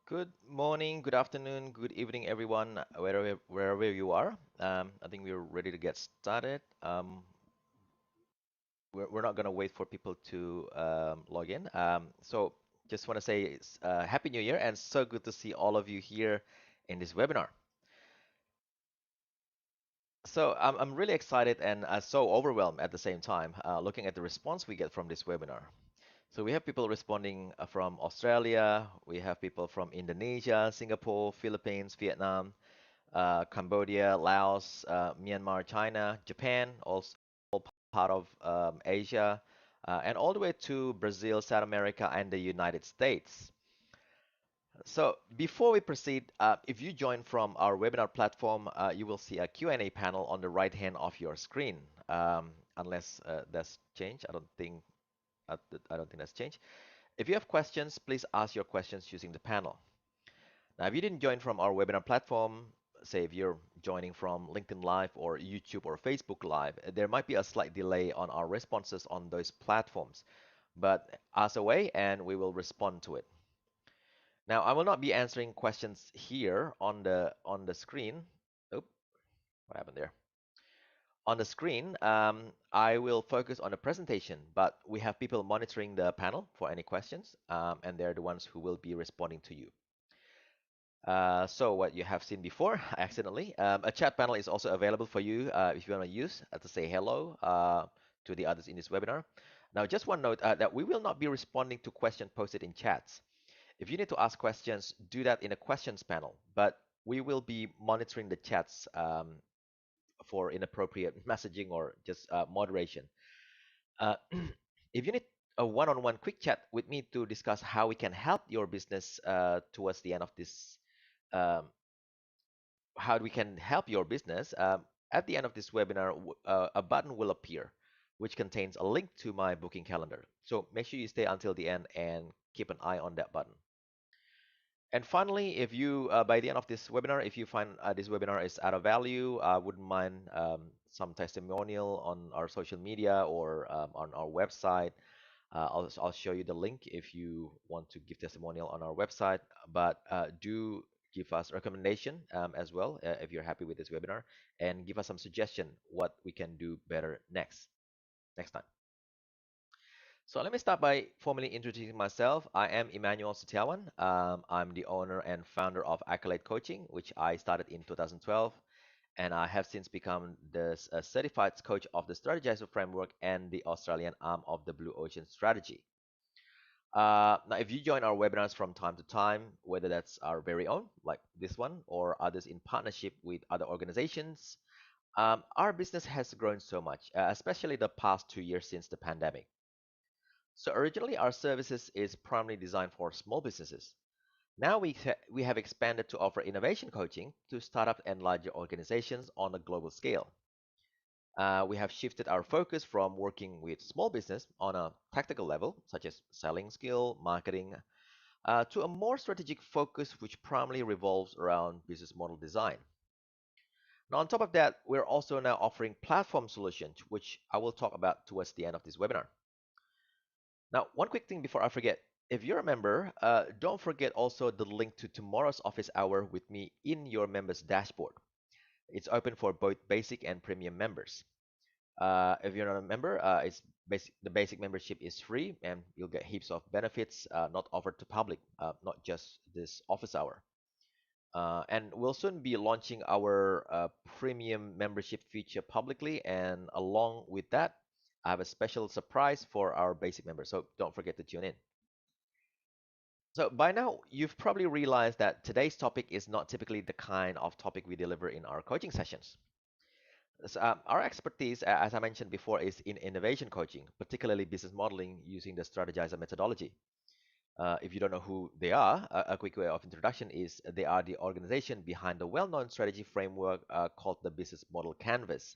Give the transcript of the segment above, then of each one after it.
Good morning, good afternoon, good evening, everyone, wherever you are. I think we're ready to get started. We're not going to wait for people to log in. So just want to say Happy New Year and so good to see all of you here in this webinar. So I'm really excited and so overwhelmed at the same time looking at the response we get from this webinar. So we have people responding from Australia, we have people from Indonesia, Singapore, Philippines, Vietnam, Cambodia, Laos, Myanmar, China, Japan, also part of Asia, and all the way to Brazil, South America, and the United States. So before we proceed, if you join from our webinar platform, you will see a Q&A panel on the right hand of your screen. Unless that's changed, I don't think that's changed. If you have questions, please ask your questions using the panel. Now, if you didn't join from our webinar platform, say if you're joining from LinkedIn Live or YouTube or Facebook Live, there might be a slight delay on our responses on those platforms. But ask away and we will respond to it. Now, I will not be answering questions here on the screen. Oop, what happened there? On the screen, I will focus on the presentation, but we have people monitoring the panel for any questions, and they're the ones who will be responding to you. So what you have seen before, accidentally, a chat panel is also available for you if you want to use to say hello to the others in this webinar. Now, just one note that we will not be responding to questions posted in chats. If you need to ask questions, do that in a questions panel, but we will be monitoring the chats for inappropriate messaging or just moderation. Uh, if you need a one-on-one quick chat with me to discuss how we can help your business towards the end of this um, how we can help your business, at the end of this webinar, a button will appear, which contains a link to my booking calendar. So make sure you stay until the end and keep an eye on that button. And finally, if you, by the end of this webinar, if you find this webinar is out of value, I wouldn't mind some testimonial on our social media or on our website. I'll show you the link if you want to give testimonial on our website, but do give us recommendation as well if you're happy with this webinar, and give us some suggestion what we can do better next time. So let me start by formally introducing myself. I am Emmanuel Setiawan. I'm the owner and founder of Accolade Coaching, which I started in 2012, and I have since become the certified coach of the Strategizer framework and the Australian arm of the Blue Ocean Strategy. Now, if you join our webinars from time to time, whether that's our very own, like this one, or others in partnership with other organizations, our business has grown so much, especially the past 2 years since the pandemic. So originally, our services is primarily designed for small businesses. Now we have expanded to offer innovation coaching to startup and larger organizations on a global scale. We have shifted our focus from working with small business on a tactical level, such as selling skill, marketing, to a more strategic focus which primarily revolves around business model design. Now, on top of that, we're also now offering platform solutions, which I will talk about towards the end of this webinar. Now, one quick thing before I forget. If you're a member, don't forget also the link to tomorrow's office hour with me in your members dashboard. It's open for both basic and premium members. If you're not a member, the basic membership is free and you'll get heaps of benefits not offered to public, not just this office hour. And we'll soon be launching our premium membership feature publicly, and along with that, I have a special surprise for our basic members, so don't forget to tune in. So by now, you've probably realized that today's topic is not typically the kind of topic we deliver in our coaching sessions. So, our expertise, as I mentioned before, is in innovation coaching, particularly business modeling using the Strategizer methodology. If you don't know who they are, a quick way of introduction is they are the organization behind the well-known strategy framework called the Business Model Canvas.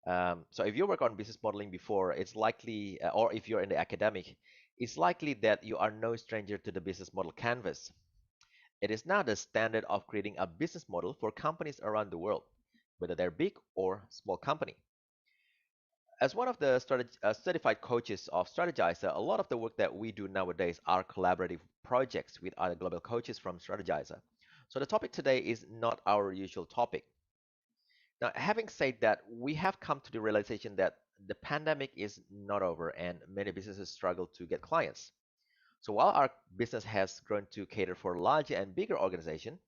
So if you work on business modeling before, it's likely, or if you're in the academic, it's likely that you are no stranger to the Business Model Canvas. It is now the standard of creating a business model for companies around the world, whether they're big or small company. As one of the certified coaches of Strategizer, a lot of the work that we do nowadays are collaborative projects with other global coaches from Strategizer. So the topic today is not our usual topic. Now, having said that, we have come to the realization that the pandemic is not over and many businesses struggle to get clients. So while our business has grown to cater for larger and bigger organizations,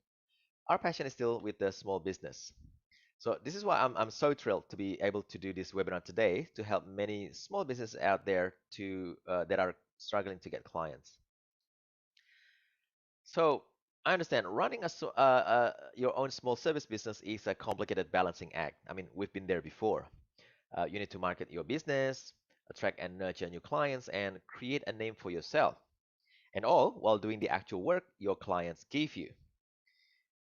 our passion is still with the small business. So this is why I'm so thrilled to be able to do this webinar today to help many small businesses out there that are struggling to get clients. So I understand running your own small service business is a complicated balancing act. I mean, we've been there before. You need to market your business, attract and nurture new clients, and create a name for yourself. And all while doing the actual work your clients give you.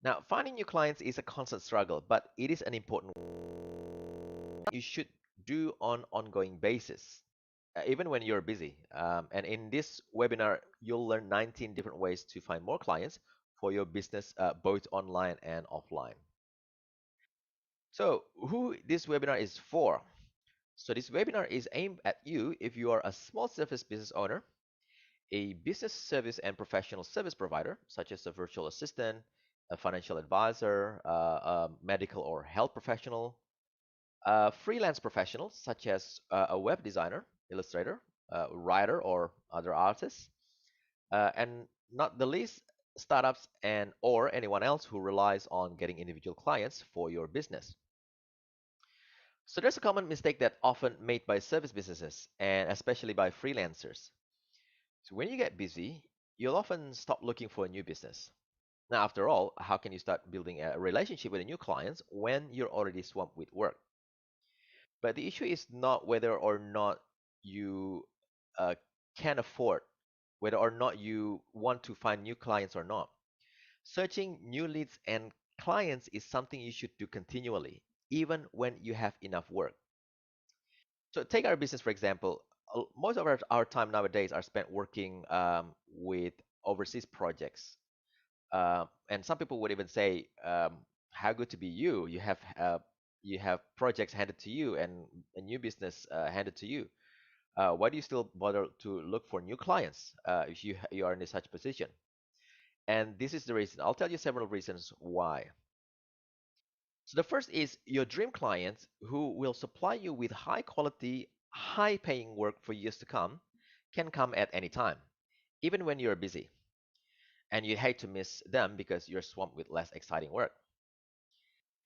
Now, finding new clients is a constant struggle, but it is an important you should do on ongoing basis, even when you're busy. And in this webinar, you'll learn 19 different ways to find more clients for your business, both online and offline. So, who this webinar is for? So, this webinar is aimed at you if you are a small service business owner, a business service and professional service provider, such as a virtual assistant, a financial advisor, a medical or health professional, freelance professionals such as a web designer, illustrator, writer, or other artists, and not the least, startups and or anyone else who relies on getting individual clients for your business. So there's a common mistake that often made by service businesses and especially by freelancers. So when you get busy, you'll often stop looking for a new business. Now, after all, how can you start building a relationship with a new clients when you're already swamped with work? But the issue is not whether or not you uh, can afford, whether or not you want to find new clients or not. Searching new leads and clients is something you should do continually, even when you have enough work. So take our business, for example. Most of our time nowadays are spent working with overseas projects. And some people would even say, how good to be you. You have projects handed to you and a new business handed to you. Why do you still bother to look for new clients if you are in such position? And this is the reason. I'll tell you several reasons why. So the first is your dream clients who will supply you with high quality, high paying work for years to come can come at any time, even when you're busy. And you hate to miss them because you're swamped with less exciting work.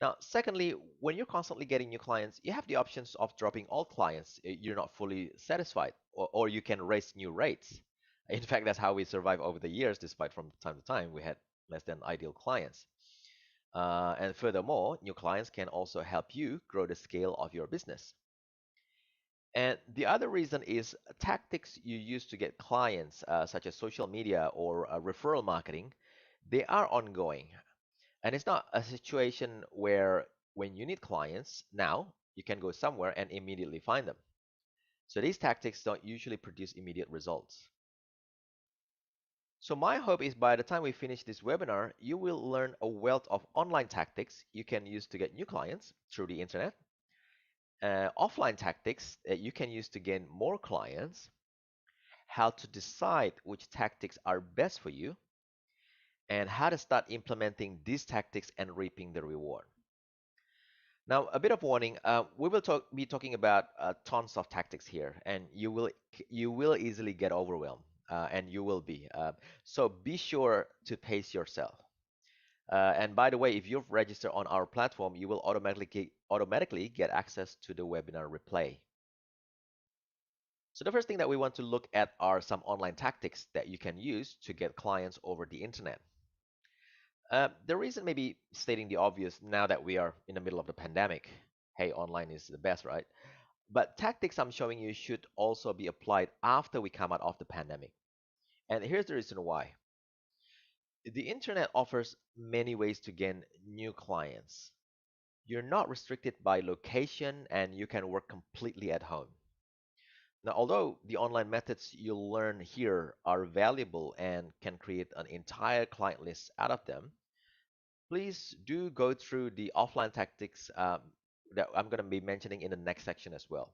Now, secondly, when you're constantly getting new clients, you have the options of dropping old clients you're not fully satisfied, or you can raise new rates. In fact, that's how we survive over the years, despite from time to time we had less than ideal clients. And furthermore, new clients can also help you grow the scale of your business. And the other reason is tactics you use to get clients, such as social media or referral marketing, they are ongoing. And it's not a situation where when you need clients now, you can go somewhere and immediately find them. So these tactics don't usually produce immediate results. So my hope is by the time we finish this webinar, you will learn a wealth of online tactics you can use to get new clients through the internet, offline tactics that you can use to gain more clients, how to decide which tactics are best for you, and how to start implementing these tactics and reaping the reward. Now, a bit of warning, we will be talking about tons of tactics here, and you will easily get overwhelmed, and you will be. So be sure to pace yourself. And by the way, if you've registered on our platform, you will automatically get access to the webinar replay. So the first thing that we want to look at are some online tactics that you can use to get clients over the internet. The reason may be stating the obvious now that we are in the middle of the pandemic. Hey, online is the best, right? But tactics I'm showing you should also be applied after we come out of the pandemic. And here's the reason why. The internet offers many ways to gain new clients. You're not restricted by location and you can work completely at home. Now, although the online methods you'll learn here are valuable and can create an entire client list out of them, please do go through the offline tactics that I'm going to be mentioning in the next section as well.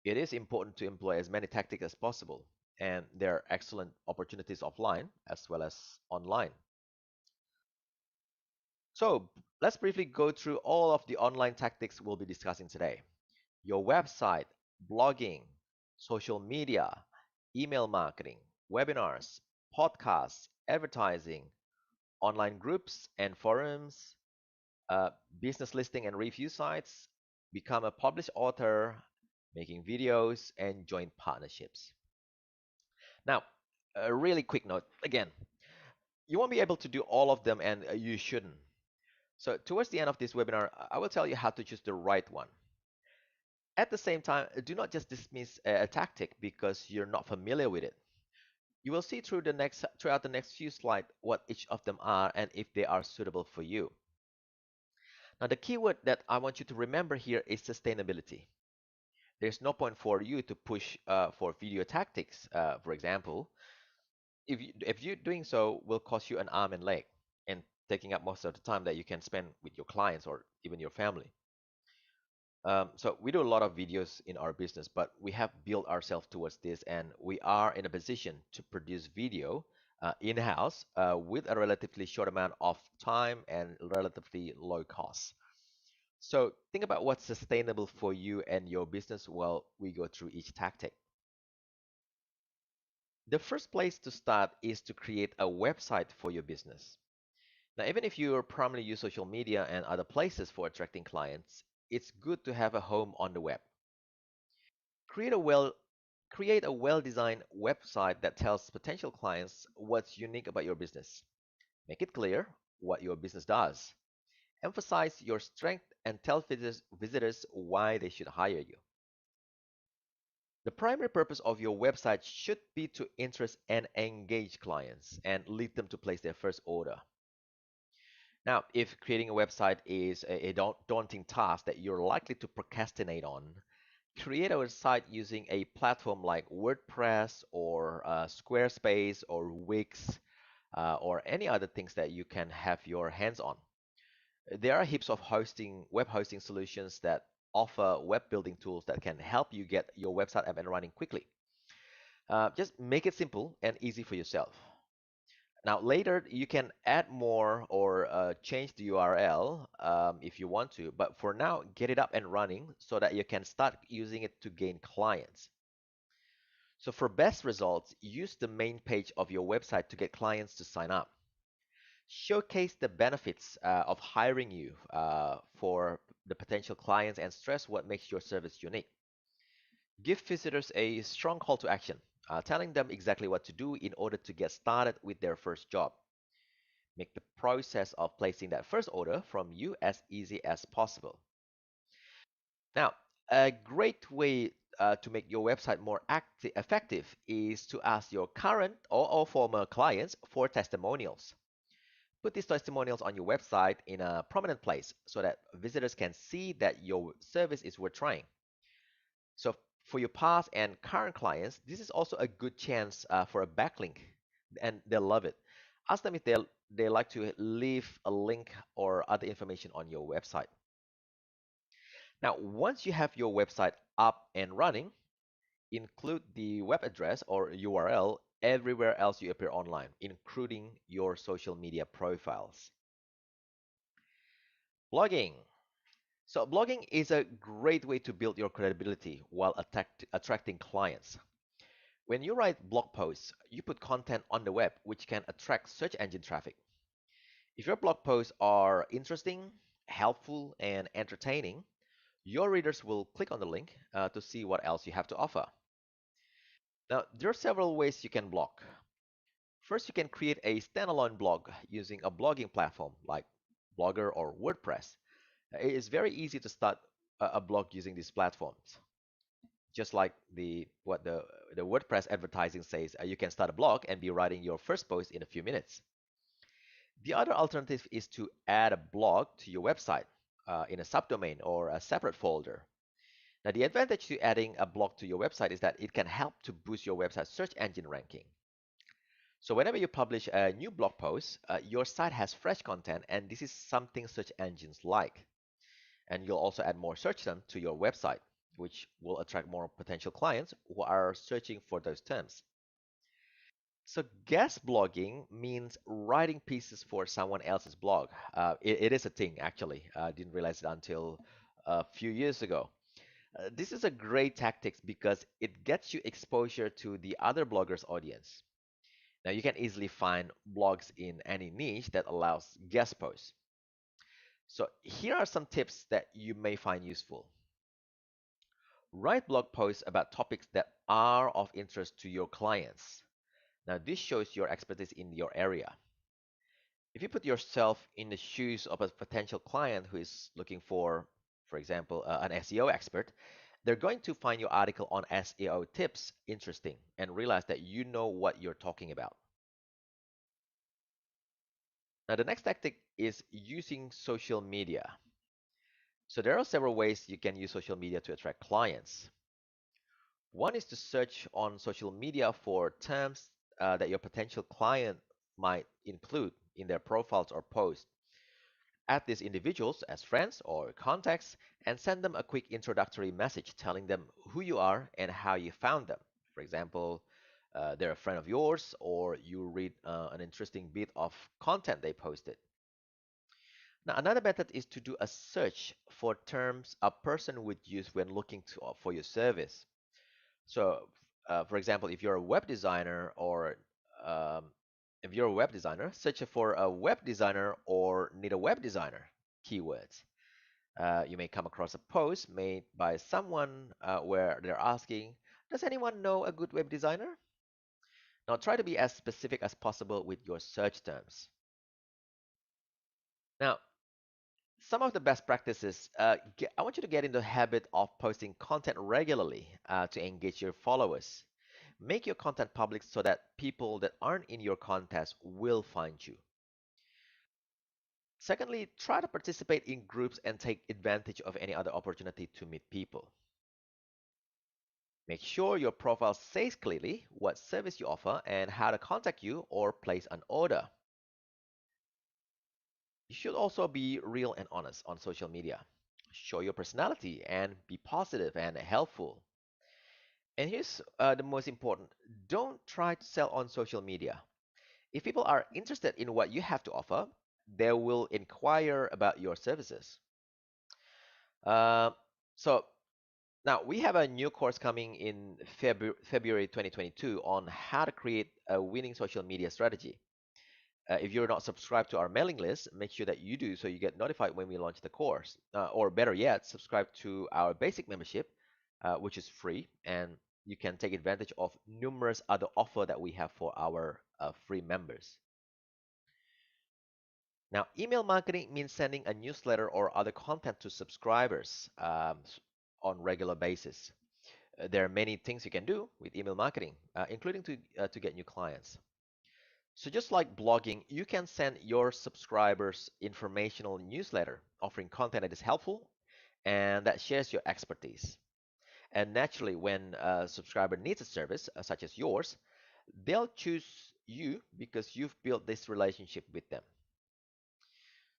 It is important to employ as many tactics as possible, and there are excellent opportunities offline as well as online. So, let's briefly go through all of the online tactics we'll be discussing today. Your website, blogging, social media, email marketing, webinars, podcasts, advertising, online groups and forums, uh, business listing and review sites, become a published author, making videos, and join partnerships. Now, a really quick note again, you won't be able to do all of them and you shouldn't. So, towards the end of this webinar, I will tell you how to choose the right one. At the same time, do not just dismiss a tactic because you're not familiar with it. You will see throughout the next few slides what each of them are and if they are suitable for you. Now, the keyword that I want you to remember here is sustainability. There's no point for you to push for video tactics, for example, if you doing so will cost you an arm and leg and taking up most of the time that you can spend with your clients or even your family. So we do a lot of videos in our business, but we have built ourselves towards this, and we are in a position to produce video in-house with a relatively short amount of time and relatively low cost. So think about what's sustainable for you and your business while we go through each tactic. The first place to start is to create a website for your business. Now, even if you primarily use social media and other places for attracting clients, it's good to have a home on the web. Create a well Create a well-designed website that tells potential clients what's unique about your business. Make it clear what your business does. Emphasize your strength and tell visitors why they should hire you. The primary purpose of your website should be to interest and engage clients and lead them to place their first order. Now, if creating a website is a daunting task that you're likely to procrastinate on, create a website using a platform like WordPress or Squarespace or Wix or any other things that you can have your hands on. There are heaps of web hosting solutions that offer web building tools that can help you get your website up and running quickly. Just make it simple and easy for yourself. Now, later you can add more or change the URL if you want to, but for now, get it up and running so that you can start using it to gain clients. So, for best results, use the main page of your website to get clients to sign up. Showcase the benefits of hiring you for the potential clients and stress what makes your service unique. Give visitors a strong call to action, telling them exactly what to do in order to get started with their first job. Make the process of placing that first order from you as easy as possible. Now, a great way to make your website more effective is to ask your current or former clients for testimonials. Put these testimonials on your website in a prominent place so that visitors can see that your service is worth trying. So for your past and current clients, this is also a good chance for a backlink, and they'll love it. Ask them if they like to leave a link or other information on your website. Now, once you have your website up and running, include the web address or URL everywhere else you appear online, including your social media profiles. Blogging. So blogging is a great way to build your credibility while attracting clients. When you write blog posts, you put content on the web which can attract search engine traffic. If your blog posts are interesting, helpful, and entertaining, your readers will click on the link to see what else you have to offer. Now, there are several ways you can blog. First, you can create a standalone blog using a blogging platform like Blogger or WordPress. It is very easy to start a blog using these platforms. Just like the WordPress advertising says, you can start a blog and be writing your first post in a few minutes. The other alternative is to add a blog to your website in a subdomain or a separate folder. Now, the advantage to adding a blog to your website is that it can help to boost your website search engine ranking. So whenever you publish a new blog post, your site has fresh content, and this is something search engines like. And you'll also add more search terms to your website. which will attract more potential clients who are searching for those terms. So, guest blogging means writing pieces for someone else's blog. It is a thing, actually. I didn't realize it until a few years ago. This is a great tactic because it gets you exposure to the other bloggers' audience. Now, you can easily find blogs in any niche that allows guest posts. So, here are some tips that you may find useful. Write blog posts about topics that are of interest to your clients. Now, this shows your expertise in your area. If you put yourself in the shoes of a potential client who is looking for example, an SEO expert, they're going to find your article on SEO tips interesting and realize that you know what you're talking about. Now, the next tactic is using social media. So there are several ways you can use social media to attract clients. One is to search on social media for terms that your potential client might include in their profiles or posts. Add these individuals as friends or contacts and send them a quick introductory message telling them who you are and how you found them. For example, they're a friend of yours, or you read an interesting bit of content they posted. Now, another method is to do a search for terms a person would use when looking for your service. So, for example, if you're a web designer or um, if you're a web designer, search for a web designer or need a web designer keywords. You may come across a post made by someone where they're asking, does anyone know a good web designer? Now try to be as specific as possible with your search terms. Now, some of the best practices, I want you to get into the habit of posting content regularly to engage your followers. Make your content public so that people that aren't in your contest will find you. Secondly, try to participate in groups and take advantage of any other opportunity to meet people. Make sure your profile says clearly what service you offer and how to contact you or place an order. You should also be real and honest on social media. Show your personality and be positive and helpful. And here's the most important, don't try to sell on social media. If people are interested in what you have to offer, they will inquire about your services. Uh, so now we have a new course coming in February 2022 on how to create a winning social media strategy. If you're not subscribed to our mailing list, make sure that you do so you get notified when we launch the course. Or better yet, subscribe to our basic membership, which is free, and you can take advantage of numerous other offers that we have for our free members. Now, email marketing means sending a newsletter or other content to subscribers on regular basis. There are many things you can do with email marketing, including to get new clients. So just like blogging, you can send your subscribers informational newsletter offering content that is helpful and that shares your expertise. And naturally, when a subscriber needs a service such as yours, they'll choose you because you've built this relationship with them.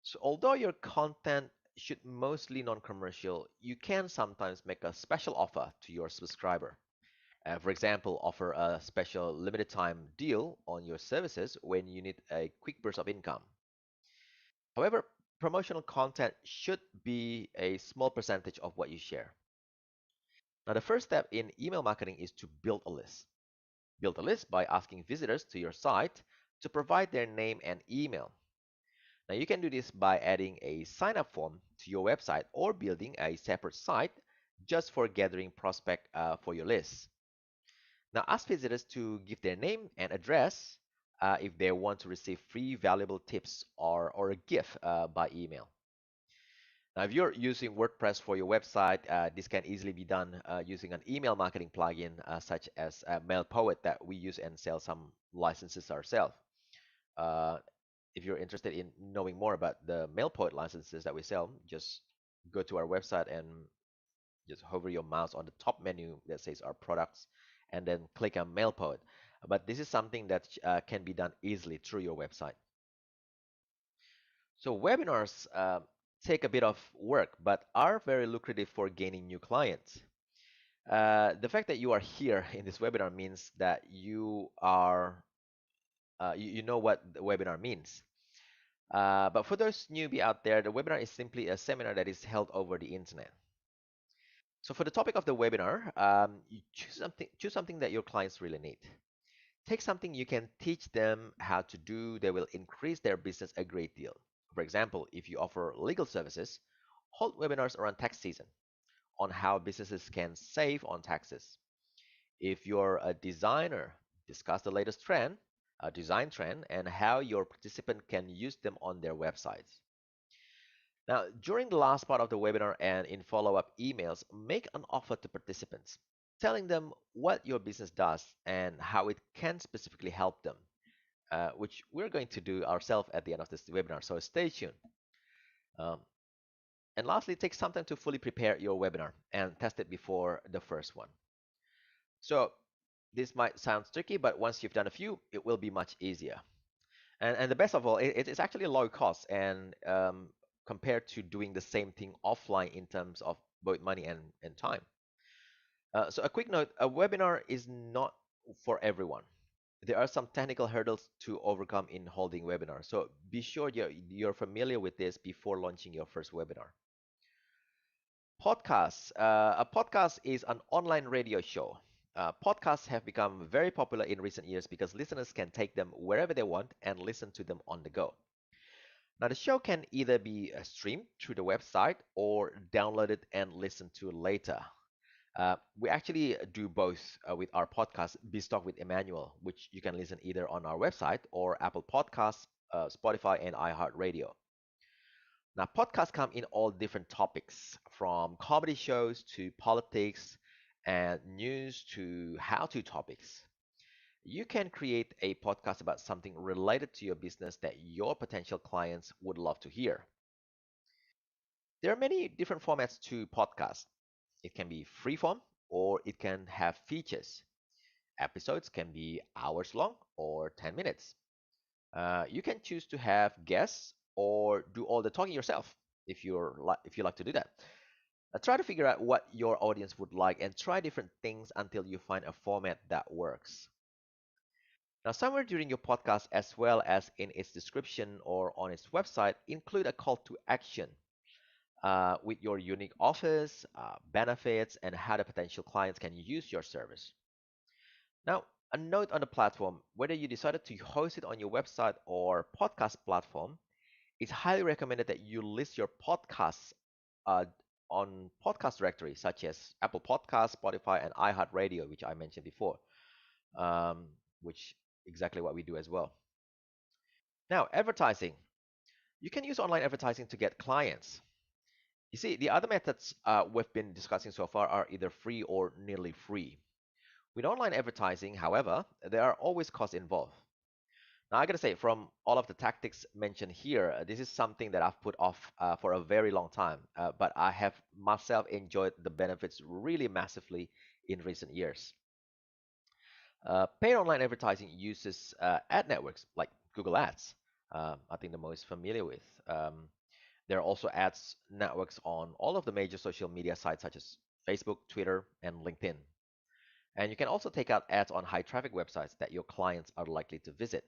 So although your content should mostly non-commercial, you can sometimes make a special offer to your subscriber. For example, offer a special limited time deal on your services when you need a quick burst of income. However, promotional content should be a small percentage of what you share. Now, the first step in email marketing is to build a list. Build a list by asking visitors to your site to provide their name and email. Now, you can do this by adding a sign up form to your website or building a separate site just for gathering prospect for your list. Now, ask visitors to give their name and address if they want to receive free valuable tips or a gift by email. Now, if you're using WordPress for your website, this can easily be done using an email marketing plugin such as MailPoet that we use and sell some licenses ourselves. Uh, if you're interested in knowing more about the MailPoet licenses that we sell, just go to our website and just hover your mouse on the top menu that says our products and then click on MailPoet. But this is something that can be done easily through your website. So webinars take a bit of work, but are very lucrative for gaining new clients. The fact that you are here in this webinar means that you are you know what the webinar means. But for those newbie out there, the webinar is simply a seminar that is held over the internet. So for the topic of the webinar, you choose something that your clients really need. Take something you can teach them how to do, they will increase their business a great deal. For example, if you offer legal services, hold webinars around tax season on how businesses can save on taxes. If you're a designer, discuss the latest trend, a design trend, and how your participant can use them on their websites. Now, during the last part of the webinar and in follow-up emails, make an offer to participants, telling them what your business does and how it can specifically help them, which we're going to do ourselves at the end of this webinar. So stay tuned. Um, and lastly, take some time to fully prepare your webinar and test it before the first one. So this might sound tricky, but once you've done a few, it will be much easier. And the best of all, it's actually low cost and compared to doing the same thing offline in terms of both money and time. So a quick note, a webinar is not for everyone. There are some technical hurdles to overcome in holding webinars. So be sure you're familiar with this before launching your first webinar. Podcasts. A podcast is an online radio show. Podcasts have become very popular in recent years because listeners can take them wherever they want and listen to them on the go. Now, the show can either be streamed through the website or downloaded and listened to later. We actually do both with our podcast, Be Stock with Emmanuel, which you can listen either on our website or Apple Podcasts, Spotify, and iHeartRadio. Now, podcasts come in all different topics, from comedy shows to politics and news to how-to topics. You can create a podcast about something related to your business that your potential clients would love to hear. There are many different formats to podcast. It can be free form or it can have features. Episodes can be hours long or 10 minutes. You can choose to have guests or do all the talking yourself if you like to do that. Try to figure out what your audience would like and try different things until you find a format that works. Now, somewhere during your podcast, as well as in its description or on its website, include a call to action with your unique offers, benefits, and how the potential clients can use your service. Now, a note on the platform, whether you decided to host it on your website or podcast platform, it's highly recommended that you list your podcasts uh, on podcast directories such as Apple Podcasts, Spotify, and iHeartRadio, which I mentioned before, um, which exactly what we do as well. Now, advertising. You can use online advertising to get clients. You see, the other methods we've been discussing so far are either free or nearly free. With online advertising, however, there are always costs involved. Now, I gotta say, from all of the tactics mentioned here, this is something that I've put off for a very long time, but I have myself enjoyed the benefits really massively in recent years. Paid online advertising uses ad networks like Google Ads, I think the most familiar with. There are also ads networks on all of the major social media sites such as Facebook, Twitter, and LinkedIn. And you can also take out ads on high traffic websites that your clients are likely to visit.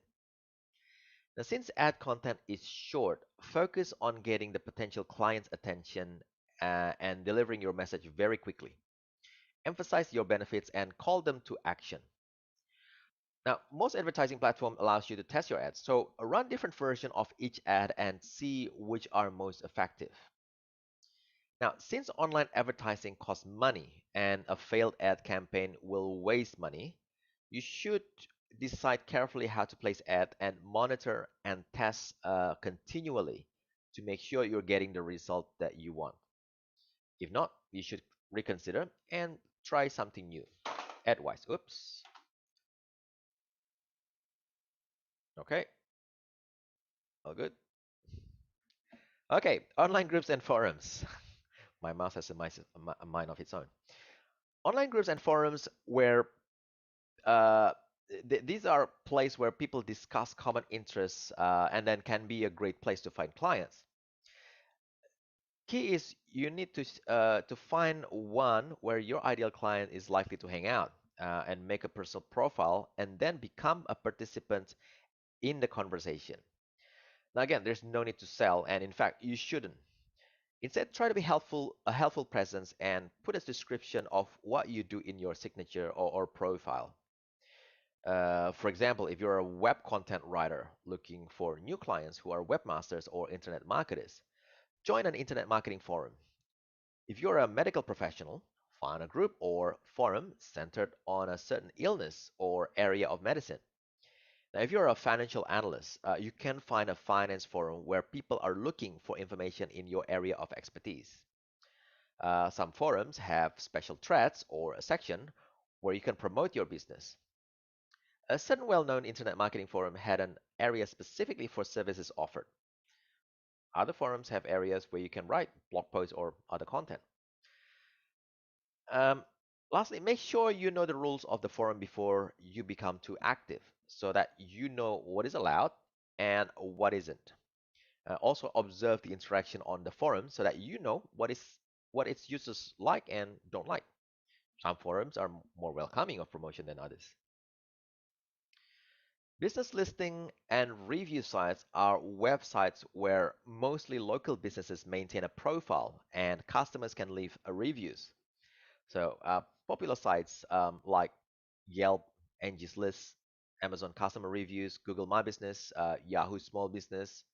Now, since ad content is short, focus on getting the potential client's attention and delivering your message very quickly. Emphasize your benefits and call them to action. Now, most advertising platform allows you to test your ads, so run different version of each ad and see which are most effective. Now, since online advertising costs money and a failed ad campaign will waste money, you should decide carefully how to place ad and monitor and test continually to make sure you're getting the result that you want. If not, you should reconsider and try something new. Advice. Oops. Okay, all good. Okay, online groups and forums. My mouse has a mind of its own. Online groups and forums where uh, these are places where people discuss common interests and then can be a great place to find clients. Key is you need to find one where your ideal client is likely to hang out and make a personal profile and then become a participant in the conversation. Now again, there's no need to sell, and in fact, you shouldn't. Instead, try to be a helpful presence and put a description of what you do in your signature or profile. For example, if you're a web content writer looking for new clients who are webmasters or internet marketers, join an internet marketing forum. If you're a medical professional, find a group or forum centered on a certain illness or area of medicine. Now, if you're a financial analyst, you can find a finance forum where people are looking for information in your area of expertise. Some forums have special threads or a section where you can promote your business. A certain well-known internet marketing forum had an area specifically for services offered. Other forums have areas where you can write blog posts or other content. Um, Lastly, make sure you know the rules of the forum before you become too active so that you know what is allowed and what isn't. Also, observe the interaction on the forum so that you know what its users like and don't like. Some forums are more welcoming of promotion than others. Business listing and review sites are websites where mostly local businesses maintain a profile and customers can leave reviews. So, popular sites like Yelp, Angie's List, Amazon Customer Reviews, Google My Business, Yahoo Small Business.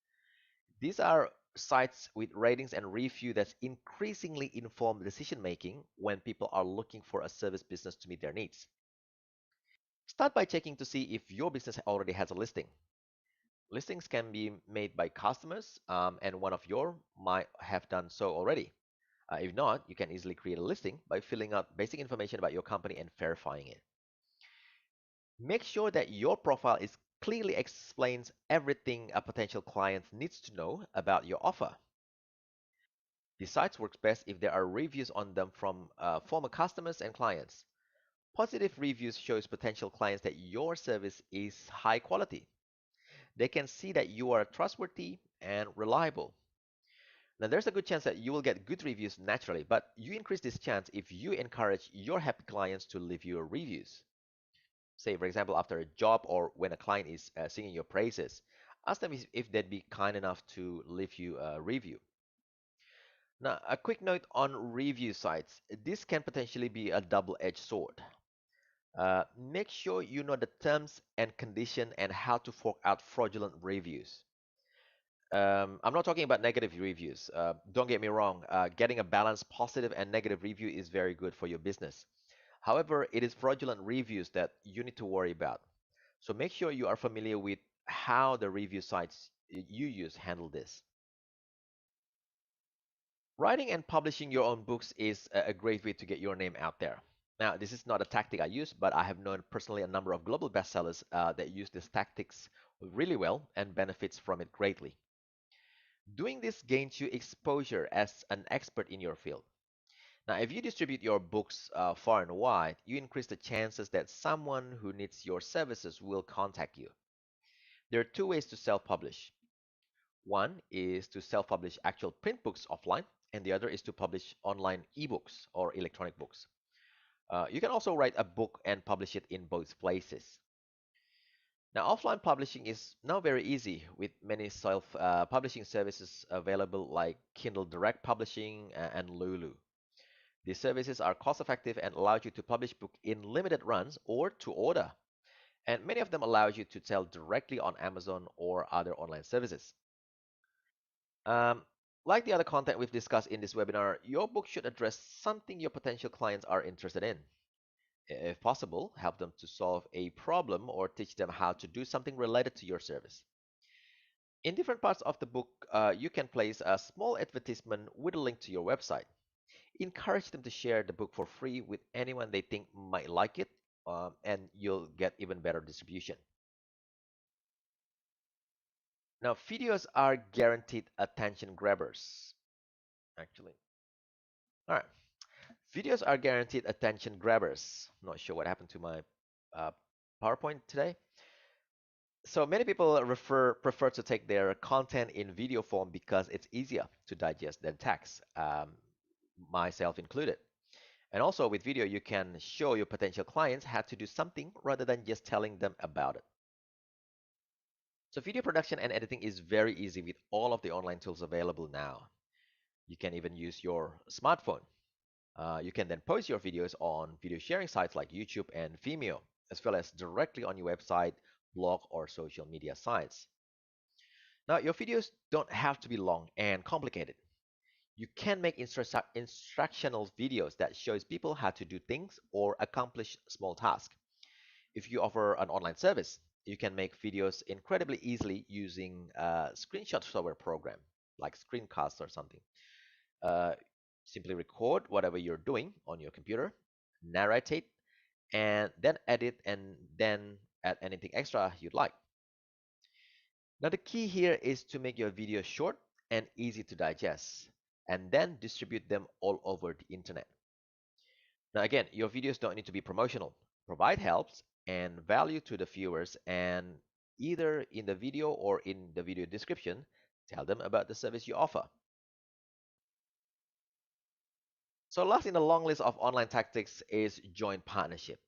These are sites with ratings and review that's increasingly inform decision making when people are looking for a service business to meet their needs. Start by checking to see if your business already has a listing. Listings can be made by customers, and one of your might have done so already. If not, you can easily create a listing by filling out basic information about your company and verifying it. Make sure that your profile is clearly explains everything a potential client needs to know about your offer. These sites work best if there are reviews on them from former customers and clients. Positive reviews shows potential clients that your service is high quality. They can see that you are trustworthy and reliable. Now, there's a good chance that you will get good reviews naturally, but you increase this chance if you encourage your happy clients to leave you reviews. Say, for example, after a job or when a client is singing your praises, ask them if they'd be kind enough to leave you a review. Now, a quick note on review sites. This can potentially be a double-edged sword. Make sure you know the terms and condition and how to fork out fraudulent reviews. I'm not talking about negative reviews. Don't get me wrong. Getting a balanced positive and negative review is very good for your business. However, it is fraudulent reviews that you need to worry about. So make sure you are familiar with how the review sites you use handle this. Writing and publishing your own books is a great way to get your name out there. Now, this is not a tactic I use, but I have known personally a number of global bestsellers that use these tactics really well and benefits from it greatly. Doing this gains you exposure as an expert in your field. Now, if you distribute your books far and wide, you increase the chances that someone who needs your services will contact you. There are two ways to self-publish. One is to self-publish actual print books offline, and the other is to publish online ebooks or electronic books. You can also write a book and publish it in both places. Now, offline publishing is now very easy with many self-publishing services available like Kindle Direct Publishing and Lulu. These services are cost-effective and allow you to publish book in limited runs or to order. And many of them allow you to sell directly on Amazon or other online services. Um, like the other content we've discussed in this webinar, your book should address something your potential clients are interested in. If possible, help them to solve a problem or teach them how to do something related to your service. In different parts of the book, you can place a small advertisement with a link to your website. Encourage them to share the book for free with anyone they think might like it, and you'll get even better distribution. Now, videos are guaranteed attention grabbers, actually. All right. Videos are guaranteed attention grabbers. Not sure what happened to my uh, PowerPoint today. So many people prefer to take their content in video form because it's easier to digest than text, myself included. And also with video, you can show your potential clients how to do something rather than just telling them about it. So video production and editing is very easy with all of the online tools available now. You can even use your smartphone. You can then post your videos on video sharing sites like YouTube and Vimeo, as well as directly on your website, blog, or social media sites. Now, your videos don't have to be long and complicated. You can make instructional videos that shows people how to do things or accomplish small tasks. If you offer an online service, you can make videos incredibly easily using a screenshot software program like Screencast or something. Uh, Simply record whatever you're doing on your computer, narrate it, and then edit and then add anything extra you'd like. Now, the key here is to make your videos short and easy to digest, and then distribute them all over the internet. Now, again, your videos don't need to be promotional. Provide helps and value to the viewers, and either in the video or in the video description, tell them about the service you offer. So, last in the long list of online tactics is joint partnership.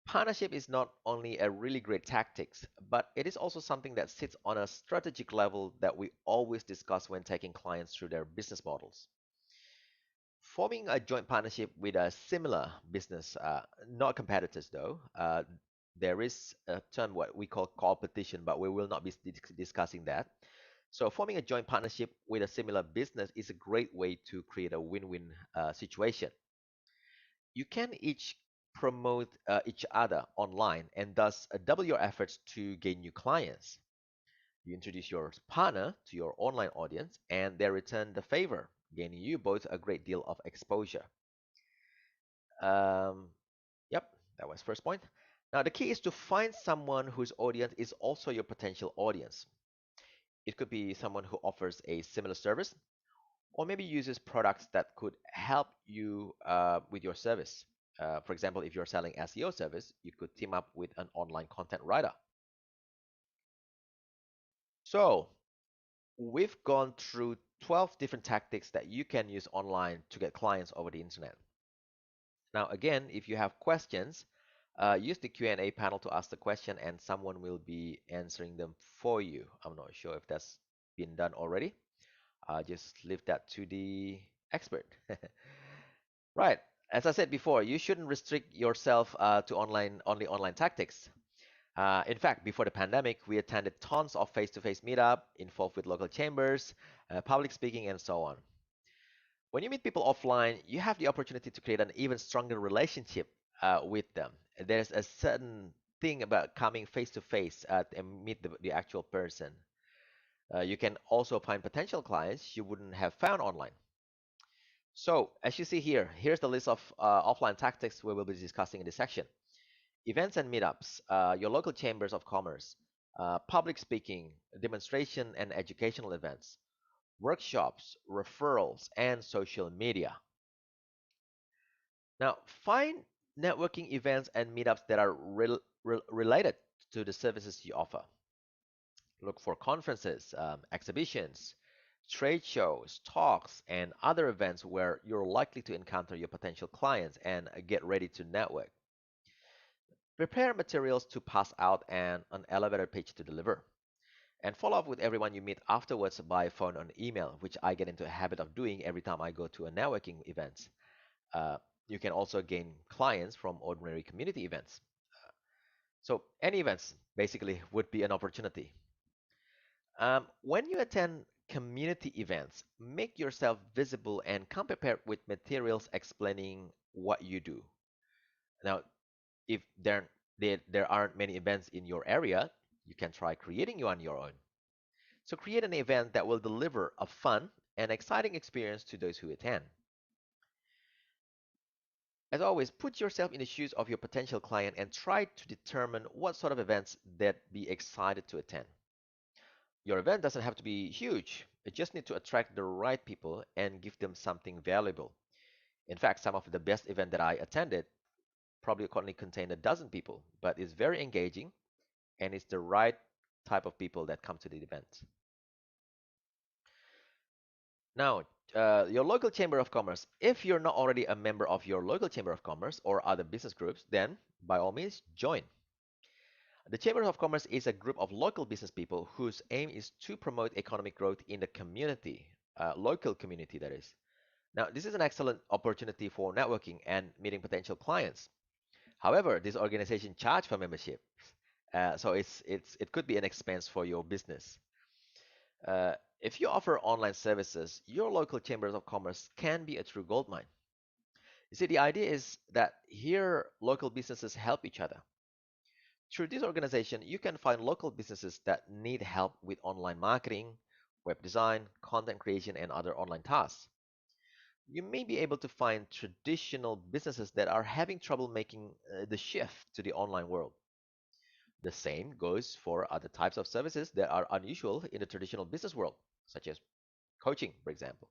Partnership is not only a really great tactics, but it is also something that sits on a strategic level that we always discuss when taking clients through their business models. Forming a joint partnership with a similar business, not competitors though, there is a term what we call competition, but we will not be discussing that. So forming a joint partnership with a similar business is a great way to create a win-win situation. You can each promote each other online and thus double your efforts to gain new clients. You introduce your partner to your online audience and they return the favor, gaining you both a great deal of exposure. Um, yep, that was first point. Now the key is to find someone whose audience is also your potential audience. It could be someone who offers a similar service or maybe uses products that could help you with your service. For example, if you're selling SEO service, you could team up with an online content writer. So we've gone through 12 different tactics that you can use online to get clients over the internet. Now, again, if you have questions, use the Q&A panel to ask the question and someone will be answering them for you. I'm not sure if that's been done already. Just leave that to the expert. Right. As I said before, you shouldn't restrict yourself to only online tactics. In fact, before the pandemic, we attended tons of face-to-face meetup, involved with local chambers, public speaking, and so on. When you meet people offline, you have the opportunity to create an even stronger relationship with them. There's a certain thing about coming face-to-face and meet the actual person. You can also find potential clients you wouldn't have found online. So, as you see here, here's the list of offline tactics we will be discussing in this section. Events and meetups, your local chambers of commerce, public speaking, demonstration and educational events, workshops, referrals, and social media. Now, find networking events and meetups that are related to the services you offer. Look for conferences, exhibitions, trade shows, talks, and other events where you're likely to encounter your potential clients and get ready to network. Prepare materials to pass out and an elevator pitch to deliver. And follow up with everyone you meet afterwards by phone or email, which I get into a habit of doing every time I go to a networking event. Uh, you can also gain clients from ordinary community events. So any events basically would be an opportunity. When you attend community events, make yourself visible and come prepared with materials explaining what you do. Now, if there aren't many events in your area, you can try creating one on your own. So create an event that will deliver a fun and exciting experience to those who attend. As always, put yourself in the shoes of your potential client and try to determine what sort of events they'd be excited to attend. Your event doesn't have to be huge. It just needs to attract the right people and give them something valuable. In fact, some of the best events that I attended probably only contained a dozen people, but it's very engaging and it's the right type of people that come to the event. Now, your local chamber of commerce, if you're not already a member of your local chamber of commerce or other business groups, then by all means join. The Chamber of Commerce is a group of local business people whose aim is to promote economic growth in the community, local community that is. Now, this is an excellent opportunity for networking and meeting potential clients. However, this organization charge for membership, so it could be an expense for your business. Uh, if you offer online services, your local chambers of commerce can be a true goldmine. You see, the idea is that here local businesses help each other. Through this organization, you can find local businesses that need help with online marketing, web design, content creation, and other online tasks. You may be able to find traditional businesses that are having trouble making the shift to the online world. The same goes for other types of services that are unusual in the traditional business world, such as coaching, for example.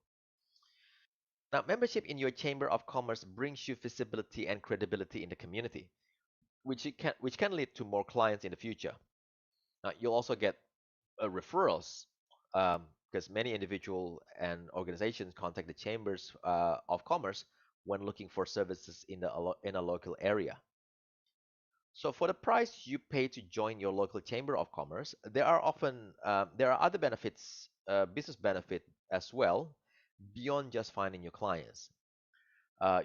Now, membership in your Chamber of Commerce brings you visibility and credibility in the community, which can lead to more clients in the future. You'll also get referrals because many individual and organizations contact the chambers of commerce when looking for services in a local area. So for the price you pay to join your local chamber of commerce, there are other benefits, business benefit as well, beyond just finding your clients.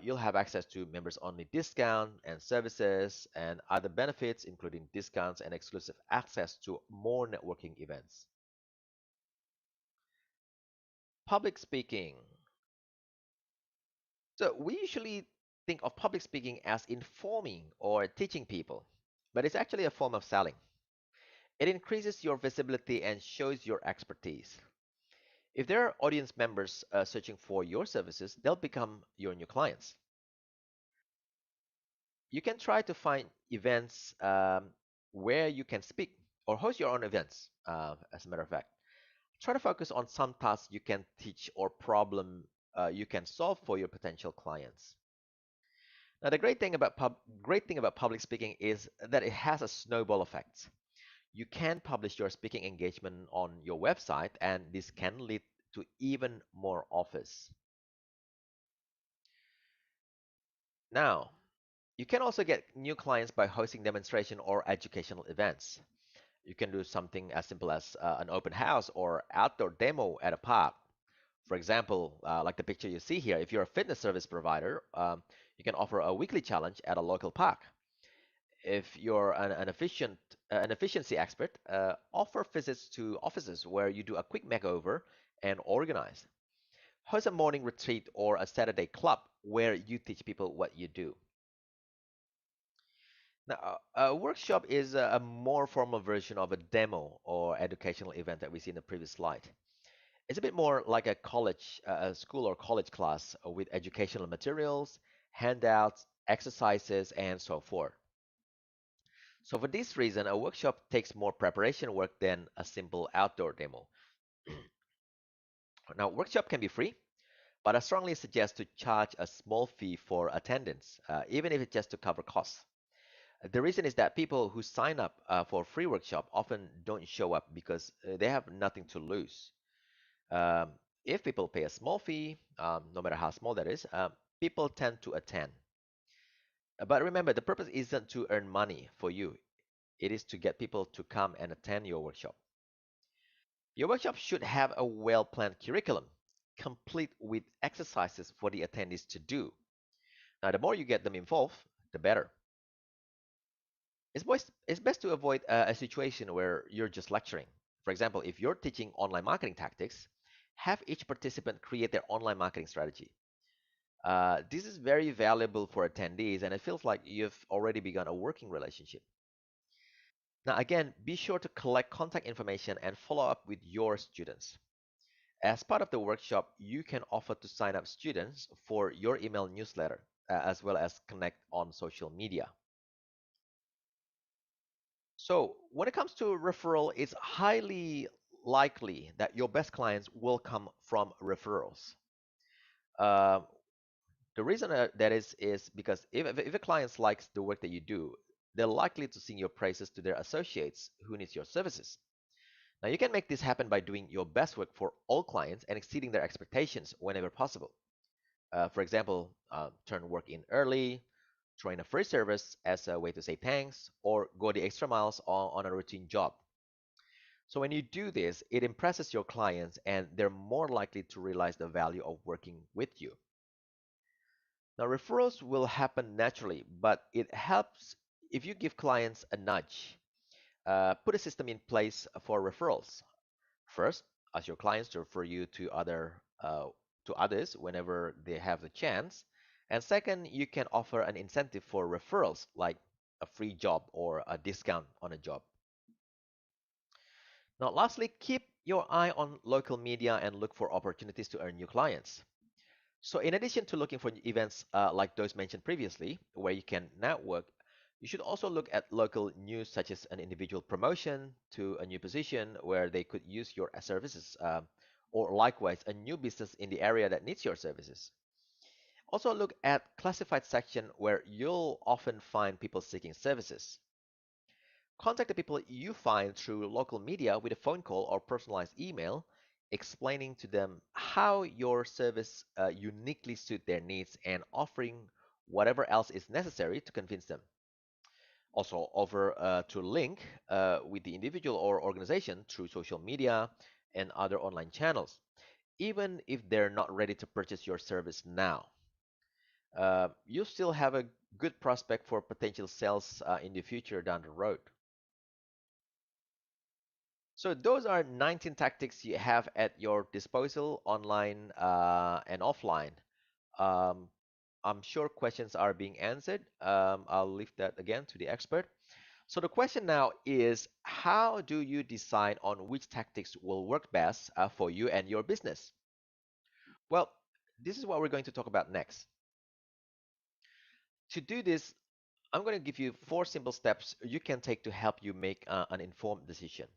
You'll have access to members only discount and services and other benefits, including discounts and exclusive access to more networking events. Public speaking. So we usually think of public speaking as informing or teaching people, but it's actually a form of selling. It increases your visibility and shows your expertise. If there are audience members searching for your services, they'll become your new clients. You can try to find events where you can speak or host your own events, as a matter of fact. Try to focus on some tasks you can teach or problem you can solve for your potential clients. Now, the great thing about public speaking is that it has a snowball effect. You can publish your speaking engagement on your website, and this can lead to even more offers. Now, you can also get new clients by hosting demonstration or educational events. You can do something as simple as an open house or outdoor demo at a park. For example, like the picture you see here, if you're a fitness service provider, you can offer a weekly challenge at a local park. If you're an efficiency expert, offer visits to offices where you do a quick makeover and organize. Host a morning retreat or a Saturday club where you teach people what you do. Now, a workshop is a more formal version of a demo or educational event that we see in the previous slide. It's a bit more like a school or college class with educational materials, handouts, exercises, and so forth. So for this reason, a workshop takes more preparation work than a simple outdoor demo. Now, workshop can be free, but I strongly suggest to charge a small fee for attendance, even if it's just to cover costs. The reason is that people who sign up for free workshop often don't show up because they have nothing to lose. Um, if people pay a small fee, no matter how small that is, people tend to attend. But remember, the purpose isn't to earn money for you. It is to get people to come and attend your workshop. Your workshop should have a well-planned curriculum, complete with exercises for the attendees to do. Now, the more you get them involved, the better. It's best to avoid a situation where you're just lecturing. For example, if you're teaching online marketing tactics, have each participant create their online marketing strategy. This is very valuable for attendees, and it feels like you've already begun a working relationship. Now, again, be sure to collect contact information and follow up with your students. As part of the workshop, you can offer to sign up students for your email newsletter, as well as connect on social media. So, when it comes to referral, it's highly likely that your best clients will come from referrals. Uh, the reason that is because if a client likes the work that you do, they're likely to sing your praises to their associates who need your services. Now, you can make this happen by doing your best work for all clients and exceeding their expectations whenever possible. For example, turn work in early, throw in a free service as a way to say thanks, or go the extra miles on a routine job. So when you do this, it impresses your clients and they're more likely to realize the value of working with you. Now, referrals will happen naturally, but it helps if you give clients a nudge. Put a system in place for referrals. First, ask your clients to refer you to others whenever they have the chance. And second, you can offer an incentive for referrals, like a free job or a discount on a job. Now, lastly, keep your eye on local media and look for opportunities to earn new clients. So, in addition to looking for events like those mentioned previously, where you can network, you should also look at local news such as an individual promotion to a new position where they could use your services, or likewise, a new business in the area that needs your services. Also, look at classified section where you'll often find people seeking services. Contact the people you find through local media with a phone call or personalized email, explaining to them how your service uniquely suit their needs and offering whatever else is necessary to convince them. Also, offer to link with the individual or organization through social media and other online channels, even if they're not ready to purchase your service now. You still have a good prospect for potential sales in the future down the road. So those are 19 tactics you have at your disposal online and offline. Um, I'm sure questions are being answered. I'll leave that again to the expert. So the question now is, how do you decide on which tactics will work best for you and your business? Well, this is what we're going to talk about next. To do this, I'm going to give you four simple steps you can take to help you make an informed decision.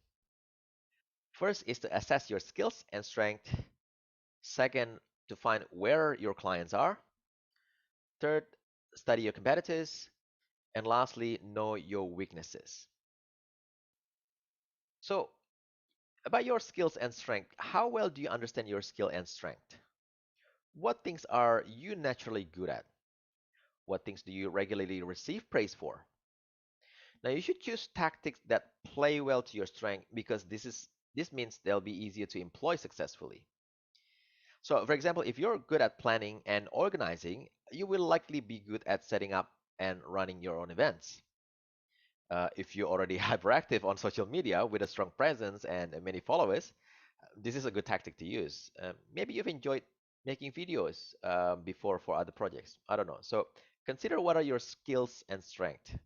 First is to assess your skills and strength. Second, to find where your clients are. Third, study your competitors. And lastly, know your weaknesses. So, about your skills and strength, how well do you understand your skill and strength? What things are you naturally good at? What things do you regularly receive praise for? Now, you should choose tactics that play well to your strength because this means they'll be easier to employ successfully. So, for example, if you're good at planning and organizing, you will likely be good at setting up and running your own events. If you're already hyperactive on social media with a strong presence and many followers, this is a good tactic to use. Maybe you've enjoyed making videos before for other projects. I don't know. So consider what are your skills and strength.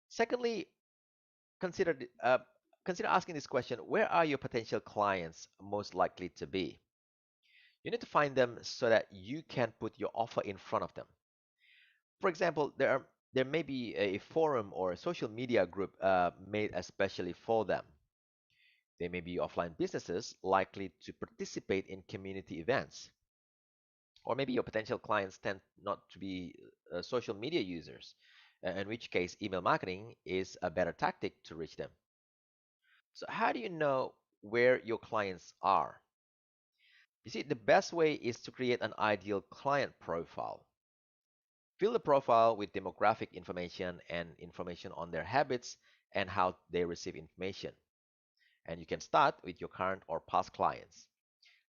Secondly, consider consider asking this question: where are your potential clients most likely to be? You need to find them so that you can put your offer in front of them. For example, there may be a forum or a social media group made especially for them. They may be offline businesses likely to participate in community events. Or maybe your potential clients tend not to be social media users, in which case email marketing is a better tactic to reach them. So, how do you know where your clients are? You see, the best way is to create an ideal client profile. Fill the profile with demographic information and information on their habits and how they receive information. And you can start with your current or past clients.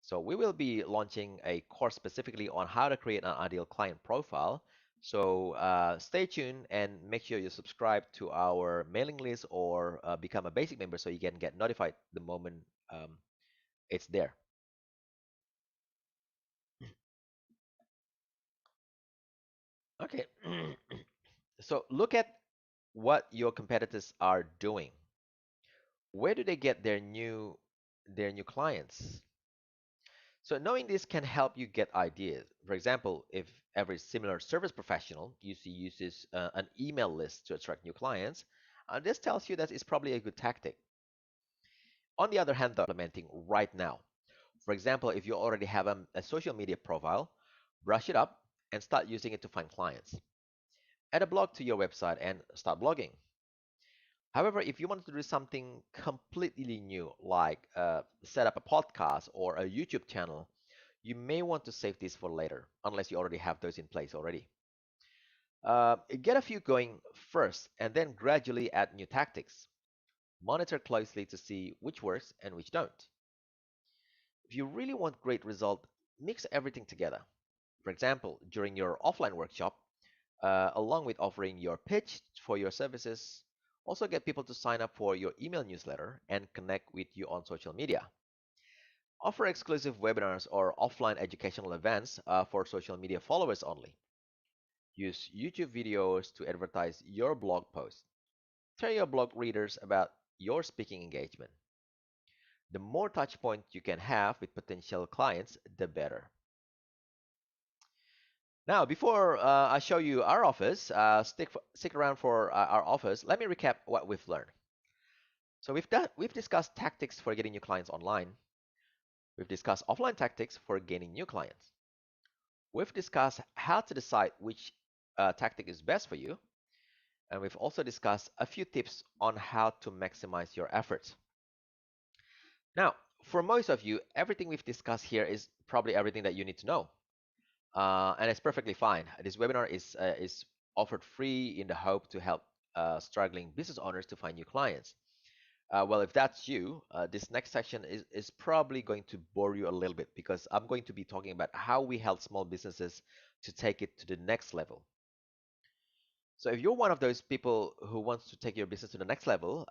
So we will be launching a course specifically on how to create an ideal client profile. So stay tuned and make sure you subscribe to our mailing list or become a basic member so you can get notified the moment um, it's there. Okay. So look at what your competitors are doing. Where do they get their new clients? So knowing this can help you get ideas. For example, if every similar service professional you see uses an email list to attract new clients, this tells you that it's probably a good tactic. On the other hand, though, implementing right now. For example, if you already have a social media profile, brush it up and start using it to find clients. add a blog to your website and start blogging. However, if you want to do something completely new, like set up a podcast or a YouTube channel, you may want to save this for later, unless you already have those in place already. Get a few going first, and then gradually add new tactics. Monitor closely to see which works and which don't. If you really want great result, mix everything together. For example, during your offline workshop, along with offering your pitch for your services, also get people to sign up for your email newsletter and connect with you on social media. Offer exclusive webinars or offline educational events for social media followers only. Use YouTube videos to advertise your blog post. Tell your blog readers about your speaking engagement. The more touch points you can have with potential clients, the better. Now, before I show you our office, stick around for our office. Let me recap what we've learned. So we've discussed tactics for getting new clients online. We've discussed offline tactics for gaining new clients. We've discussed how to decide which tactic is best for you, and we've also discussed a few tips on how to maximize your efforts. Now, for most of you, everything we've discussed here is probably everything that you need to know. And it's perfectly fine. This webinar is offered free in the hope to help struggling business owners to find new clients. Well, if that's you, this next section is probably going to bore you a little bit because I'm going to be talking about how we help small businesses to take it to the next level. So if you're one of those people who wants to take your business to the next level,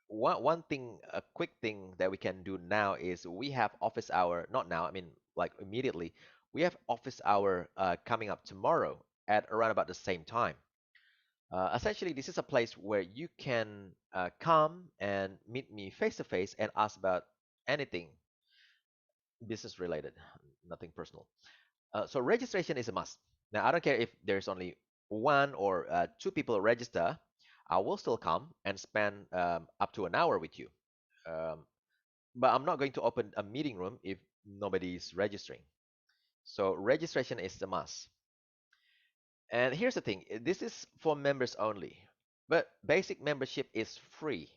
one thing, a quick thing that we can do now is we have office hour, not now, I mean like immediately, we have office hour coming up tomorrow at around about the same time. Essentially, this is a place where you can come and meet me face to face and ask about anything business related, nothing personal. So registration is a must. Now, I don't care if there's only one or two people register, I will still come and spend up to an hour with you. Um, but I'm not going to open a meeting room if nobody is registering. So registration is a must. And here's the thing, this is for members only, but basic membership is free.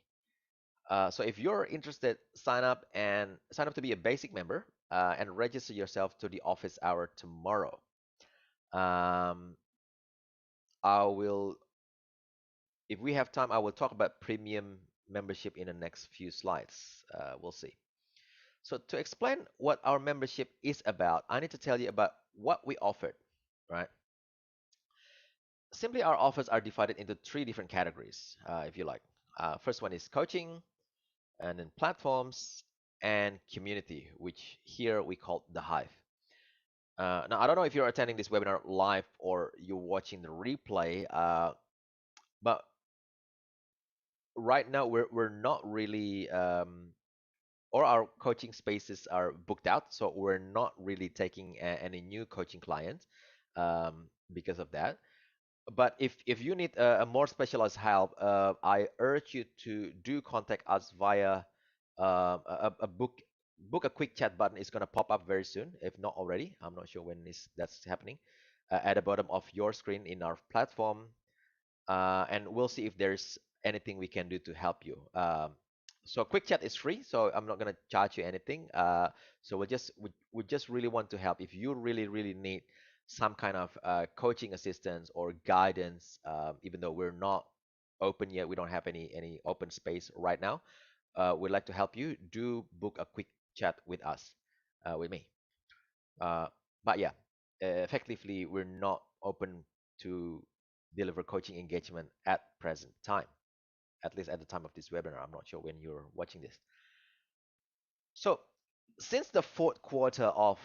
So if you're interested, sign up to be a basic member and register yourself to the office hour tomorrow. Um, I will, if we have time, I will talk about premium membership in the next few slides. We'll see. So to explain what our membership is about, I need to tell you about what we offered, right? Simply, our offers are divided into three different categories, if you like. First one is coaching, and then platforms and community, which here we call the Hive. Now, I don't know if you're attending this webinar live or you're watching the replay, but right now we're not really, or our coaching spaces are booked out, so we're not really taking any new coaching clients because of that. But if you need more specialized help, I urge you to do contact us via a book a quick chat button is going to pop up very soon, if not already. I'm not sure when is that's happening. At the bottom of your screen in our platform, and we'll see if there's anything we can do to help you. So quick chat is free, so I'm not going to charge you anything. So we just really want to help. If you really need some kind of coaching assistance or guidance, even though we're not open yet, we don't have any open space right now. We'd like to help you. Do book a quick chat with us, with me. Uh, but yeah, effectively, we're not open to deliver coaching engagement at present time, at least at the time of this webinar. I'm not sure when you're watching this. So, since the fourth quarter of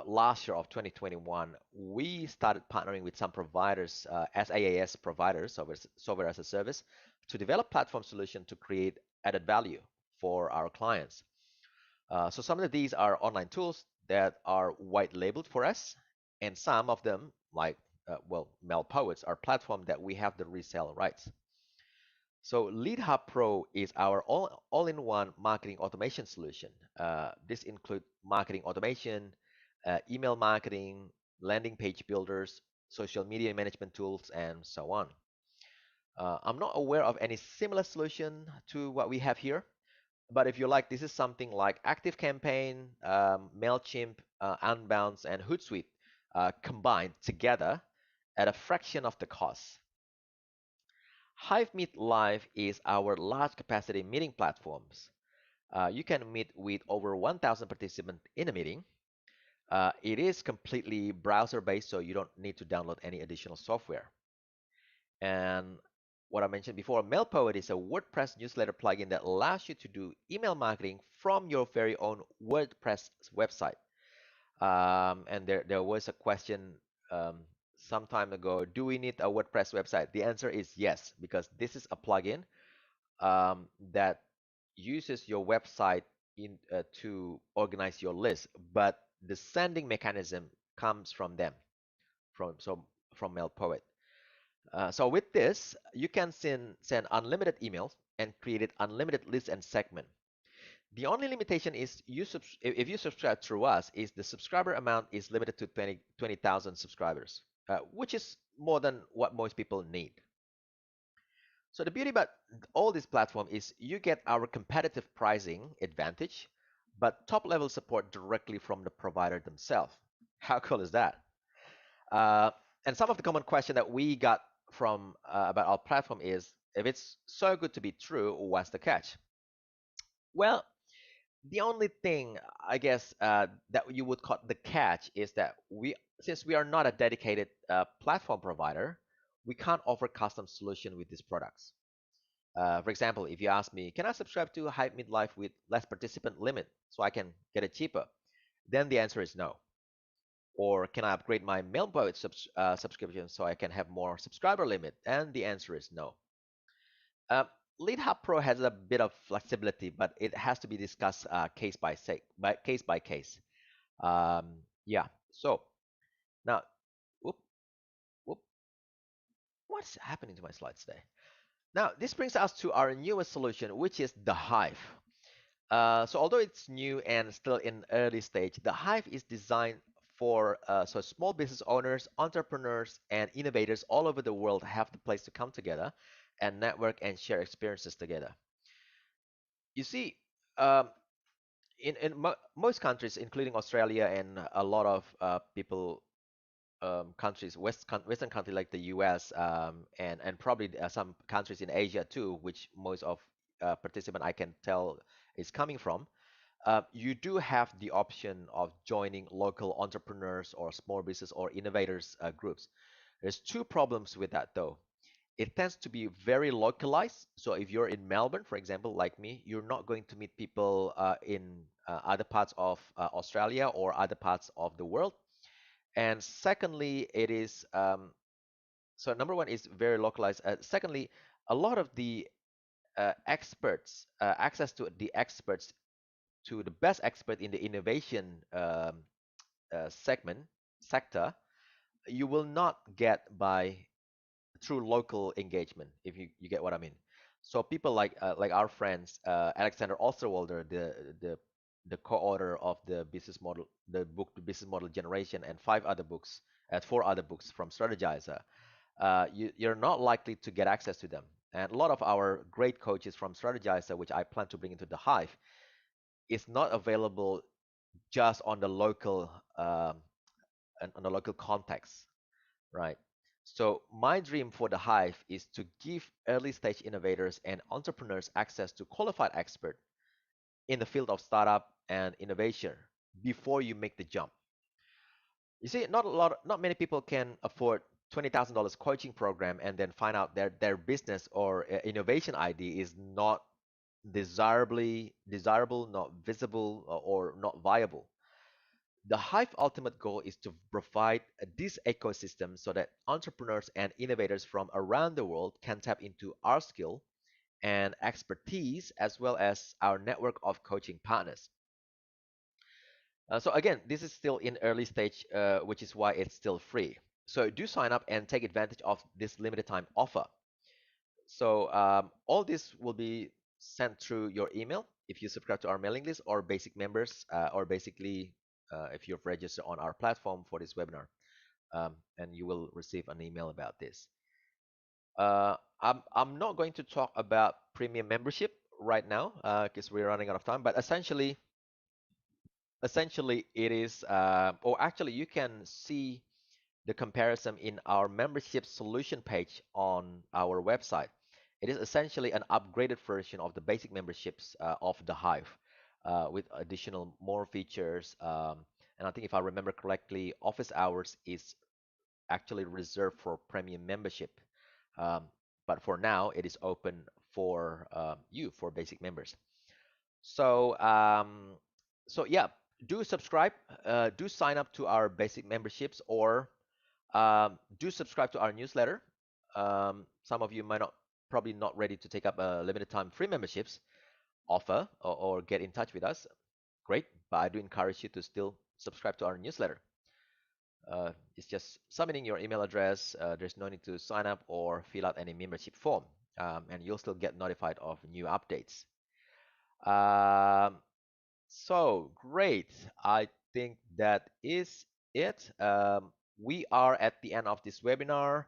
last year of 2021, we started partnering with some providers, SaaS providers, software as a service, to develop platform solution to create added value for our clients. So some of these are online tools that are white labeled for us, and some of them, like well, Mel Poets, are platform that we have the resale rights. So Lead Hub Pro is our all-in-one marketing automation solution. This includes marketing automation, email marketing, landing page builders, social media management tools, and so on. I'm not aware of any similar solution to what we have here, but if you like, this is something like ActiveCampaign, MailChimp, Unbounce, and Hootsuite combined together at a fraction of the cost. Hive Meet Live is our large capacity meeting platforms. You can meet with over 1,000 participants in a meeting. It is completely browser based, so you don't need to download any additional software. And what I mentioned before, MailPoet is a WordPress newsletter plugin that allows you to do email marketing from your very own WordPress website. And there was a question um, some time ago, do we need a WordPress website? The answer is yes, because this is a plugin that uses your website to organize your list, but the sending mechanism comes from them, from MailPoet. So with this, you can send unlimited emails and create unlimited lists and segment. The only limitation is if you subscribe through us is the subscriber amount is limited to 20,000 subscribers, which is more than what most people need. So the beauty about all this platform is you get our competitive pricing advantage, but top level support directly from the provider themselves. How cool is that? Uh, and some of the common question that we got from about our platform is, if it's so good to be true, what's the catch? Well, the only thing I guess that you would call the catch is that since we are not a dedicated platform provider, we can't offer custom solution with these products. For example, if you ask me, can I subscribe to Hype Midlife with less participant limit so I can get it cheaper? Then the answer is no. Or can I upgrade my MailPoet subscription so I can have more subscriber limit? And the answer is no. Uh, Lead Hub Pro has a bit of flexibility, but it has to be discussed case by case. Yeah. So now, whoop, whoop, what's happening to my slides today? Now, this brings us to our newest solution, which is the Hive. So although it's new and still in early stage, the Hive is designed for so small business owners, entrepreneurs, and innovators all over the world have the place to come together and network and share experiences together. You see, um, in most countries, including Australia and a lot of people countries, Western country like the US, and probably some countries in Asia too, which most of participant I can tell is coming from. You do have the option of joining local entrepreneurs or small business or innovators groups. There's two problems with that though. It tends to be very localized. So if you're in Melbourne, for example, like me, you're not going to meet people in other parts of Australia or other parts of the world. And secondly, it is so number one is very localized. Secondly, a lot of the experts, access to the experts, to the best expert in the innovation segment sector, you will not get by through local engagement, if you get what I mean. So people like our friends, Alexander Osterwalder, the co-author of the business model, the book The Business Model Generation, and four other books from Strategizer. You're not likely to get access to them. And a lot of our great coaches from Strategizer, which I plan to bring into the Hive, is not available just on the local on the local context, right? So my dream for the Hive is to give early stage innovators and entrepreneurs access to qualified expert in the field of startup and innovation before you make the jump. You see, not many people can afford $20,000 coaching program and then find out their business or innovation idea is not desirable, not visible, or not viable. The Hive ultimate goal is to provide this ecosystem so that entrepreneurs and innovators from around the world can tap into our skill and expertise as well as our network of coaching partners. So again, this is still in early stage, which is why it's still free. So do sign up and take advantage of this limited time offer. So all this will be sent through your email if you subscribe to our mailing list or basic members, or basically if you've registered on our platform for this webinar. and you will receive an email about this. I'm not going to talk about premium membership right now because we're running out of time. But essentially it is, or actually you can see the comparison in our membership solution page on our website. It is essentially an upgraded version of the basic memberships of the Hive with additional more features. And I think if I remember correctly, office hours is actually reserved for premium membership. Um, but for now, it is open for you, for basic members. So, so yeah, do subscribe, do sign up to our basic memberships, or do subscribe to our newsletter. Some of you might not, probably not ready to take up a limited time free memberships offer or get in touch with us. Great, but I do encourage you to still subscribe to our newsletter. It's just submitting your email address. There's no need to sign up or fill out any membership form, and you'll still get notified of new updates. Um, so great. I think that is it. We are at the end of this webinar.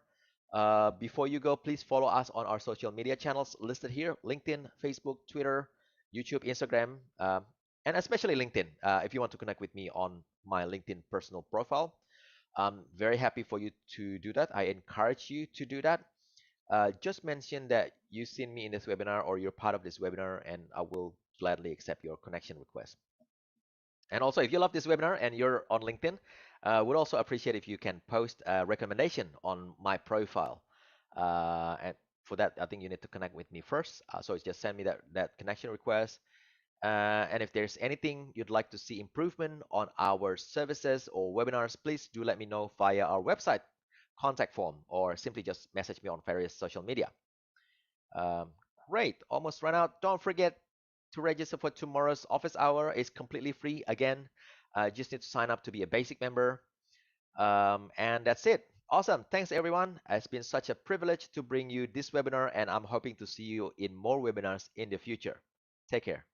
Before you go, please follow us on our social media channels listed here: LinkedIn, Facebook, Twitter, YouTube, Instagram, and especially LinkedIn. If you want to connect with me on my LinkedIn personal profile, I'm very happy for you to do that. I encourage you to do that. Just mention that you've seen me in this webinar or you're part of this webinar, and I will gladly accept your connection request. And also, if you love this webinar and you're on LinkedIn, would also appreciate if you can post a recommendation on my profile. And for that, I think you need to connect with me first. So it's just send me that connection request. And if there's anything you'd like to see improvement on our services or webinars, please do let me know via our website contact form, or simply just message me on various social media. Um, Great, almost run out. Don't forget to register for tomorrow's office hour. It's completely free. Again, just need to sign up to be a basic member. And that's it. Awesome. Thanks, everyone. It's been such a privilege to bring you this webinar, and I'm hoping to see you in more webinars in the future. Take care.